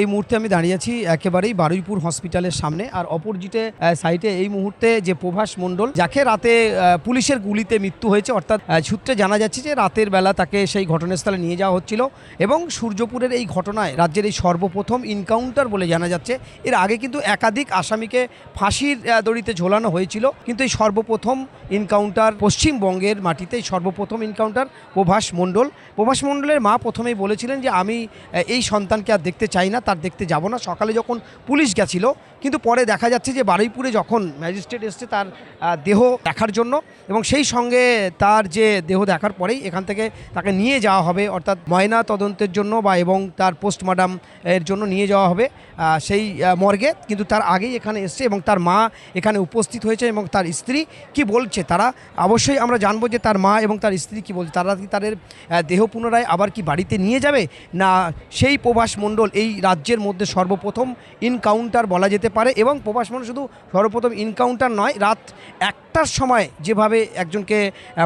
এই মুহূর্তে আমি দাঁড়িয়ে আছি একেবারেই বারুইপুর হসপিটালের সামনে। আর অপোজিটে সাইডে এই মুহূর্তে যে প্রভাস মণ্ডল, যাকে রাতে পুলিশের গুলিতে মৃত্যু হয়েছে, অর্থাৎ সূত্রে জানা যাচ্ছে যে রাতের বেলা তাকে সেই ঘটনাস্থলে নিয়ে যাওয়া হচ্ছিল এবং সূর্যপুরের এই ঘটনায় রাজ্যের এই সর্বপ্রথম ইনকাউন্টার বলে জানা যাচ্ছে। এর আগে কিন্তু একাধিক আসামিকে ফাঁসির দড়িতে ঝোলানো হয়েছিল, কিন্তু এই সর্বপ্রথম ইনকাউন্টার পশ্চিমবঙ্গের মাটিতে সর্বপ্রথম ইনকাউন্টার প্রভাস মণ্ডলের মা প্রথমেই বলেছিলেন যে আমি এই সন্তানকে আর দেখতে চাই না, তার দেখতে যাব না। সকালে যখন পুলিশ গেছিল, কিন্তু পরে দেখা যাচ্ছে যে বারুইপুরে যখন ম্যাজিস্ট্রেট এসছে তার দেহ দেখার জন্য, এবং সেই সঙ্গে তার যে দেহ দেখার পরেই এখান থেকে তাকে নিয়ে যাওয়া হবে, অর্থাৎ ময়না তদন্তের জন্য এবং তার পোস্টমর্টম এর জন্য নিয়ে যাওয়া হবে সেই মর্গে। কিন্তু তার আগেই এখানে এসছে এবং তার মা এখানে উপস্থিত হয়েছে এবং তার স্ত্রী কি বলছে তারা অবশ্যই আমরা জানবো যে তার মা এবং তার স্ত্রী কি বলছে। তারা কি তাদের দেহ পুনরায় আবার কি বাড়িতে নিয়ে যাবে, না সেই প্রভাস মণ্ডল এই রাজ্যের মধ্যে সর্বপ্রথম ইনকাউন্টার বলা যেতে পারে। এবং প্রভাস মণ্ডল শুধু সর্বপ্রথম ইনকাউন্টার নয়, রাত 1টার সময় যেভাবে একজনকে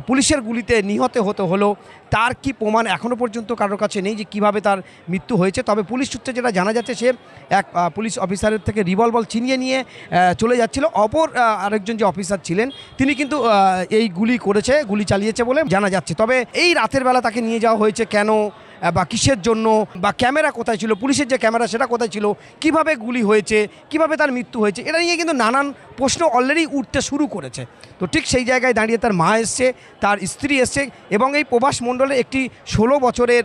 পুলিশের গুলিতে নিহত হতে হলো, তার কি প্রমাণ এখনও পর্যন্ত কারোর কাছে নেই যে কিভাবে তার মৃত্যু হয়েছে। তবে পুলিশ সূত্রে যেটা জানা যাচ্ছে, সে এক পুলিশ অফিসারের থেকে রিভলভার ছিনিয়ে নিয়ে চলে যাচ্ছিল। অপর আরেকজন যে অফিসার ছিলেন তিনি কিন্তু এই গুলি চালিয়েছে বলে জানা যাচ্ছে। তবে এই রাতের বেলা তাকে নিয়ে যাওয়া হয়েছে কেন, বা কিসের জন্য, বা ক্যামেরা কোথায় ছিল, পুলিশের যে ক্যামেরা সেটা কোথায় ছিল, কিভাবে গুলি হয়েছে, কিভাবে তার মৃত্যু হয়েছে, এটা নিয়ে কিন্তু নানান প্রশ্ন অলরেডি উঠতে শুরু করেছে। তো ঠিক সেই জায়গায় দাঁড়িয়ে তার মা এসছে, তার স্ত্রী এসছে, এবং এই প্রভাস মণ্ডলের একটি 16 বছরের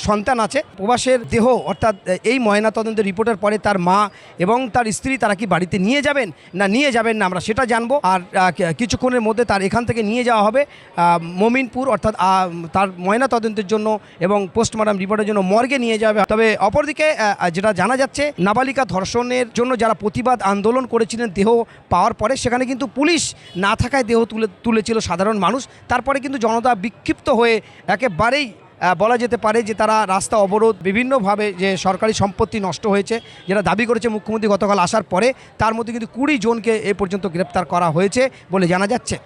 সন্তান আছে। প্রভাসের দেহ অর্থাৎ এই ময়নাতদন্তের রিপোর্টের পরে তার মা এবং তার স্ত্রী তারা কি বাড়িতে নিয়ে যাবেন না আমরা সেটা জানবো। আর কিছুক্ষণের মধ্যে তার এখান থেকে নিয়ে যাওয়া হবে মমিনপুর, অর্থাৎ তার ময়নাতদন্তের জন্য এবং পোস্টমর্টম রিপোর্টের জন্য মর্গে নিয়ে যাবে। তবে অপরদিকে যেটা জানা যাচ্ছে, নাবালিকা ধর্ষণের জন্য যারা প্রতিবাদ আন্দোলন করেছিলেন দেহ পাওয়ার পরে, সেখানে কিন্তু পুলিশ না থাকায় দেহ তুলেছিল সাধারণ মানুষ। তারপরে কিন্তু জনতা বিক্ষিপ্ত হয়ে একেবারেই বলা যেতে পারে যে তারা রাস্তা অবরোধ, বিভিন্নভাবে যে সরকারি সম্পত্তি নষ্ট হয়েছে যেটা দাবি করেছে মুখ্যমন্ত্রী গতকাল আসার পরে, তার মধ্যে কিন্তু 20 জনকে এ পর্যন্ত গ্রেপ্তার করা হয়েছে বলে জানা যাচ্ছে।